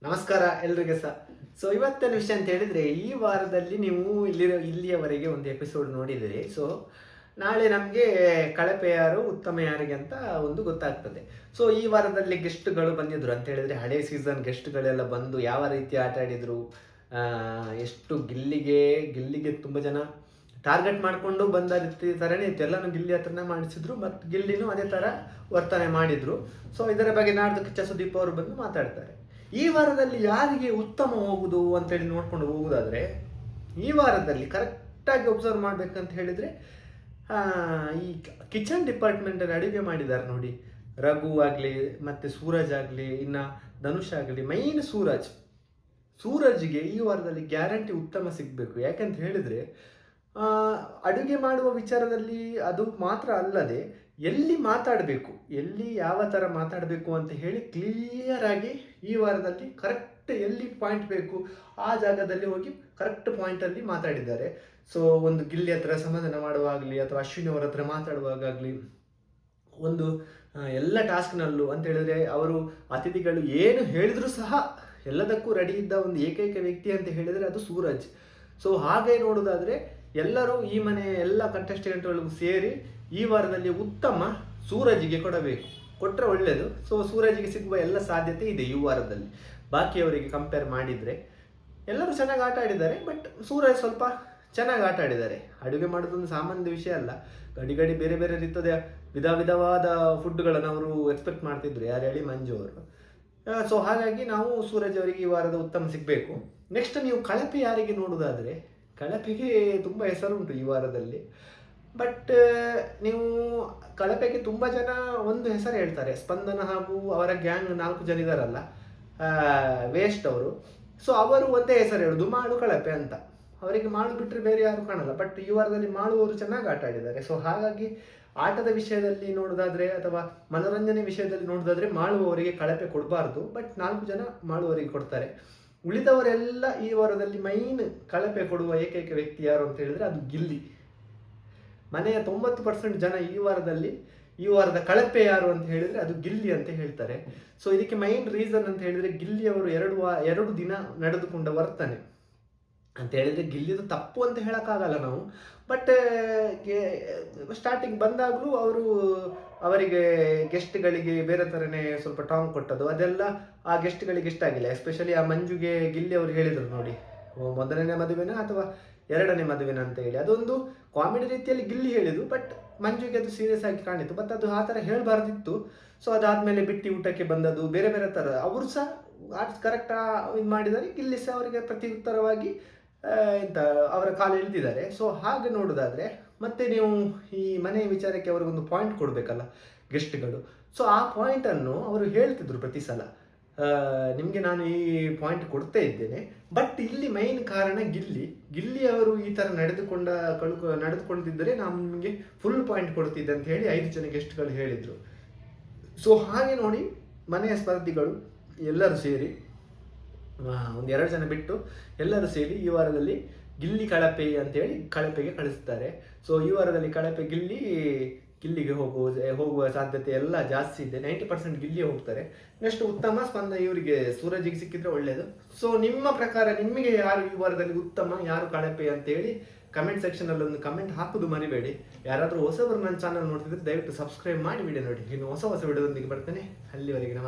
ನಮಸ್ಕಾರ ಎಲ್ರಿಗೆ ಸಹ. ಸೊ ಇವತ್ತಿನ ವಿಷಯ ಅಂತ ಹೇಳಿದ್ರೆ, ಈ ವಾರದಲ್ಲಿ ನೀವು ಇಲ್ಲಿಯವರೆಗೆ ಒಂದು ಎಪಿಸೋಡ್ ನೋಡಿದಿರಿ. ಸೊ ನಾಳೆ ನಮಗೆ ಕಳಪೆ ಯಾರು ಉತ್ತಮ ಯಾರಿಗೆ ಅಂತ ಒಂದು ಗೊತ್ತಾಗ್ತದೆ. ಸೊ ಈ ವಾರದಲ್ಲಿ ಗೆಸ್ಟ್ಗಳು ಬಂದಿದ್ರು ಅಂತ ಹೇಳಿದ್ರೆ, ಹಳೆ ಸೀಸನ್ ಗೆಸ್ಟ್ಗಳೆಲ್ಲ ಬಂದು ಯಾವ ರೀತಿ ಆಟ ಆಡಿದ್ರು, ಎಷ್ಟು ಗಿಲ್ಲಿಗೆ ತುಂಬ ಜನ ಟಾರ್ಗೆಟ್ ಮಾಡಿಕೊಂಡು ಬಂದ ರೀತಿ ಥರನೇ ಇತ್ತು. ಎಲ್ಲನೂ ಗಿಲ್ಲಿ ಹತ್ರನೇ ಮಾಡಿಸಿದ್ರು ಮತ್ತು ಗಿಲ್ಲಿನೂ ಅದೇ ಥರ ವರ್ತನೆ ಮಾಡಿದ್ರು. ಸೊ ಇದರ ಬಗ್ಗೆ ನಾಡ್ದು ಕಿಚ್ಚ ಸುದೀಪ್ ಅವರು ಬಂದು ಮಾತಾಡ್ತಾರೆ. ಈ ವಾರದಲ್ಲಿ ಯಾರಿಗೆ ಉತ್ತಮ ಹೋಗುದು ಅಂತೇಳಿ ನೋಡ್ಕೊಂಡು ಹೋಗುದಾದ್ರೆ, ಈ ವಾರದಲ್ಲಿ ಕರೆಕ್ಟಾಗಿ ಒಬ್ಸರ್ವ್ ಮಾಡ್ಬೇಕಂತ ಹೇಳಿದ್ರೆ, ಈ ಕಿಚನ್ ಡಿಪಾರ್ಟ್ಮೆಂಟಲ್ಲಿ ಅಡುಗೆ ಮಾಡಿದ್ದಾರೆ ನೋಡಿ, ರಘು ಆಗಲಿ ಮತ್ತು ಸೂರಜ್ ಆಗಲಿ, ಇನ್ನು ಧನುಷ್ ಆಗಲಿ, ಮೈನ್ ಸೂರಜ್ಗೆ ಈ ವಾರದಲ್ಲಿ ಗ್ಯಾರಂಟಿ ಉತ್ತಮ ಸಿಗಬೇಕು. ಯಾಕಂತ ಹೇಳಿದರೆ, ಅಡುಗೆ ಮಾಡುವ ವಿಚಾರದಲ್ಲಿ ಅದು ಮಾತ್ರ ಅಲ್ಲದೆ, ಎಲ್ಲಿ ಮಾತಾಡಬೇಕು, ಎಲ್ಲಿ ಯಾವ ಥರ ಮಾತಾಡಬೇಕು ಅಂತ ಹೇಳಿ ಕ್ಲಿಯರಾಗಿ ಈ ವಾರದಲ್ಲಿ ಕರೆಕ್ಟ್ ಎಲ್ಲಿ ಪಾಯಿಂಟ್ ಬೇಕು ಆ ಜಾಗದಲ್ಲಿ ಹೋಗಿ ಕರೆಕ್ಟ್ ಪಾಯಿಂಟಲ್ಲಿ ಮಾತಾಡಿದ್ದಾರೆ. ಸೊ ಒಂದು ಗಿಲ್ಲಿ ಹತ್ರ ಸಮಾಧಾನ ಮಾಡುವಾಗಲಿ ಅಥವಾ ಅಶ್ವಿನಿ ಅವರ ಹತ್ರ ಮಾತಾಡುವಾಗಲಿ, ಒಂದು ಎಲ್ಲ ಟಾಸ್ಕ್ನಲ್ಲೂ ಅಂತ ಹೇಳಿದ್ರೆ ಅವರು ಅತಿಥಿಗಳು ಏನು ಹೇಳಿದರೂ ಸಹ ಎಲ್ಲದಕ್ಕೂ ರೆಡಿ ಇದ್ದ ಒಂದು ಏಕೈಕ ವ್ಯಕ್ತಿ ಅಂತ ಹೇಳಿದರೆ ಅದು ಸೂರಜ್. ಸೊ ಹಾಗೆ ನೋಡೋದಾದರೆ ಎಲ್ಲರೂ ಈ ಮನೆಯ ಎಲ್ಲ ಕಂಟೆಸ್ಟೆಂಟ್ಗಳಿಗೂ ಸೇರಿ ಈ ವಾರದಲ್ಲಿ ಉತ್ತಮ ಸೂರಜ್ಗೆ ಕೊಟ್ಟರೆ ಒಳ್ಳೆಯದು. ಸೊ ಸೂರಜ್ಗೆ ಸಿಗುವ ಎಲ್ಲ ಸಾಧ್ಯತೆ ಇದೆ ಈ ವಾರದಲ್ಲಿ. ಬಾಕಿಯವರಿಗೆ ಕಂಪೇರ್ ಮಾಡಿದರೆ ಎಲ್ಲರೂ ಚೆನ್ನಾಗಿ ಆಟ ಆಡಿದ್ದಾರೆ, ಬಟ್ ಸೂರಜ್ ಸ್ವಲ್ಪ ಚೆನ್ನಾಗಿ ಆಟ ಆಡಿದ್ದಾರೆ. ಅಡುಗೆ ಮಾಡೋದೊಂದು ಸಾಮಾನ್ಯ ವಿಷಯ ಅಲ್ಲ. ಗಡಿ ಬೇರೆ ಬೇರೆ ರೀತಿಯ ವಿಧವಾದ ಫುಡ್ಗಳನ್ನು ಅವರು ಎಕ್ಸ್ಪೆಕ್ಟ್ ಮಾಡ್ತಿದ್ರು, ಯಾರು ಹೇಳಿ, ಮಂಜು ಅವರು. ಸೊ ಹಾಗಾಗಿ ನಾವು ಸೂರಜ್ ಅವರಿಗೆ ಈ ವಾರದ ಉತ್ತಮ ಸಿಗಬೇಕು. ನೆಕ್ಸ್ಟ್ ನೀವು ಕಳಪೆ ಯಾರಿಗೆ ನೋಡೋದಾದರೆ, ಕಳಪೆಗೆ ತುಂಬ ಹೆಸರುಂಟು ಈ ವಾರದಲ್ಲಿ. ಬಟ್ ನೀವು ಕಳಪೆಗೆ ತುಂಬ ಜನ ಒಂದು ಹೆಸರು ಹೇಳ್ತಾರೆ, ಸ್ಪಂದನ ಹಾಗೂ ಅವರ ಗ್ಯಾಂಗ್ 4 ಜನ ಇದ್ದಾರಲ್ಲ, ವೇಸ್ಟ್ ಅವರು. ಸೊ ಅವರು ಒಂದೇ ಹೆಸರು ಹೇಳೋದು, ಮಾಡು ಕಳಪೆ ಅಂತ. ಅವರಿಗೆ ಮಾಡು ಬಿಟ್ಟರೆ ಬೇರೆ ಯಾರು ಕಾಣಲ್ಲ. ಬಟ್ ಈ ವಾರದಲ್ಲಿ ಮಾಡುವವರು ಚೆನ್ನಾಗಿ ಆಟ ಆಡಿದ್ದಾರೆ. ಸೊ ಹಾಗಾಗಿ ಆಟದ ವಿಷಯದಲ್ಲಿ ನೋಡೋದಾದರೆ ಅಥವಾ ಮನೋರಂಜನೆ ವಿಷಯದಲ್ಲಿ ನೋಡೋದಾದರೆ ಮಾಳುವವರಿಗೆ ಕಳಪೆ ಕೊಡಬಾರ್ದು. ಬಟ್ 4 ಜನ ಮಾಳುವವರಿಗೆ ಕೊಡ್ತಾರೆ. ಉಳಿದವರೆಲ್ಲ ಈ ವಾರದಲ್ಲಿ ಮೈನ್ ಕಳಪೆ ಕೊಡುವ ಏಕೈಕ ವ್ಯಕ್ತಿ ಯಾರು ಅಂತ ಹೇಳಿದ್ರೆ ಅದು ಗಿಲ್ಲಿ. ಮನೆಯ 90% ಜನ ಈ ವಾರದ ಕಳಪೆ ಯಾರು ಅಂತ ಹೇಳಿದ್ರೆ ಅದು ಗಿಲ್ಲಿ ಅಂತ ಹೇಳ್ತಾರೆ. ಸೊ ಇದಕ್ಕೆ ಮೈನ್ ರೀಸನ್ ಅಂತ ಹೇಳಿದ್ರೆ, ಗಿಲ್ಲಿ ಅವರು 2 ದಿನ ನಡೆದುಕೊಂಡ ವರ್ತನೆ ಅಂತ ಹೇಳಿದ್ರೆ, ಗಿಲ್ಲಿದು ತಪ್ಪು ಅಂತ ಹೇಳೋಕ್ಕಾಗಲ್ಲ ನಾವು. ಬಟ್ ಸ್ಟಾರ್ಟಿಂಗ್ ಬಂದಾಗಲೂ ಅವರಿಗೆ ಗೆಸ್ಟ್ಗಳಿಗೆ ಬೇರೆ ಥರನೇ ಸ್ವಲ್ಪ ಟಾಂಗ್ ಕೊಟ್ಟದ್ದು, ಅದೆಲ್ಲ ಆ ಗೆಸ್ಟ್ಗಳಿಗೆ ಇಷ್ಟ ಆಗಿಲ್ಲ. ಎಸ್ಪೆಷಲಿ ಆ ಮಂಜುಗೆ ಗಿಲ್ಲಿ ಅವರು ಹೇಳಿದರು ನೋಡಿ, ಮೊದಲನೇ ಮದುವೆನ ಅಥವಾ 2ನೇ ಮದುವೆನ ಅಂತ ಹೇಳಿ. ಅದೊಂದು ಕಾಮಿಡಿ ರೀತಿಯಲ್ಲಿ ಗಿಲ್ಲಿ ಹೇಳಿದ್ದು, ಬಟ್ ಮಂಜುಗೆ ಅದು ಸೀರಿಯಸ್ ಆಗಿ ಕಾಣಿತು. ಬಟ್ ಅದು ಆ ಥರ ಹೇಳಬಾರ್ದಿತ್ತು. ಸೊ ಅದಾದಮೇಲೆ ಬಿಟ್ಟು ಊಟಕ್ಕೆ ಬಂದದ್ದು ಬೇರೆ ಬೇರೆ ಥರ ಅವರು ಸಹ ಕರೆಕ್ಟ್ ಇದು ಮಾಡಿದ್ದಾರೆ. ಗಿಲ್ಲಿ ಸಹ ಅವರಿಗೆ ಪ್ರತಿ ಉತ್ತರವಾಗಿ ಅವರ ಕಾಲು ಎಳ್ತಿದ್ದಾರೆ. ಸೊ ಹಾಗೆ ನೋಡೋದಾದರೆ, ಮತ್ತೆ ನೀವು ಈ ಮನೆಯ ವಿಚಾರಕ್ಕೆ ಅವರಿಗೊಂದು ಪಾಯಿಂಟ್ ಕೊಡಬೇಕಲ್ಲ ಗೆಸ್ಟ್ಗಳು. ಸೊ ಆ ಪಾಯಿಂಟನ್ನು ಅವರು ಹೇಳ್ತಿದ್ರು ಪ್ರತಿ ಸಲ, ನಿಮಗೆ ನಾನು ಈ ಪಾಯಿಂಟ್ ಕೊಡ್ತಾ ಇದ್ದೇನೆ. ಬಟ್ ಇಲ್ಲಿ ಮೈನ್ ಕಾರಣ ಗಿಲ್ಲಿ ಅವರು ಈ ಥರ ನಡೆದುಕೊಂಡಿದ್ದರೆ ನಾನು ನಿಮಗೆ ಫುಲ್ ಪಾಯಿಂಟ್ ಕೊಡ್ತಿದ್ದೆ ಅಂತ ಹೇಳಿ 5 ಜನ ಗೆಸ್ಟ್ಗಳು ಹೇಳಿದರು. ಸೊ ಹಾಗೆ ನೋಡಿ, ಮನೆಯ ಸ್ಪರ್ಧಿಗಳು ಎಲ್ಲರೂ ಸೇರಿ, ಒಂದು 2 ಜನ ಬಿಟ್ಟು ಎಲ್ಲರೂ ಸೇರಿ ಈ ವಾರದಲ್ಲಿ ಗಿಲ್ಲಿ ಕಳಪೆ ಅಂತೇಳಿ ಕಳಪೆಗೆ ಕಳಿಸ್ತಾರೆ. ಸೊ ಈ ವಾರದಲ್ಲಿ ಕಳಪೆ ಗಿಲ್ಲಿಗೆ ಹೋಗುವ ಸಾಧ್ಯತೆ ಎಲ್ಲ ಜಾಸ್ತಿ ಇದೆ. 90% ಗಿಲ್ಲಿ ಹೋಗ್ತಾರೆ. ನೆಕ್ಸ್ಟ್ ಉತ್ತಮ ಸ್ಪಂದನ ಇವರಿಗೆ ಸೂರಜ್ಗೆ ಸಿಕ್ಕಿದ್ರೆ ಒಳ್ಳೆಯದು. ಸೊ ನಿಮ್ಮ ಪ್ರಕಾರ ನಿಮಗೆ ಯಾರು ಈ ವಾರದಲ್ಲಿ ಉತ್ತಮ, ಯಾರು ಕಳಪೆ ಅಂತೇಳಿ ಕಮೆಂಟ್ ಸೆಕ್ಷನಲ್ಲಿ ಒಂದು ಕಮೆಂಟ್ ಹಾಕೋದು ಮರಿಬೇಡಿ. ಯಾರಾದರೂ ಹೊಸಬರು ನನ್ನ ಚಾನಲ್ ನೋಡ್ತಿದ್ರೆ ದಯವಿಟ್ಟು ಸಬ್ಸ್ಕ್ರೈಬ್ ಮಾಡಿ ವಿಡಿಯೋ ನೋಡಿ. ಇನ್ನು ಹೊಸ ವಿಡಿಯೋದೊಂದಿಗೆ ಬರ್ತೇನೆ. ಅಲ್ಲಿವರೆಗೆ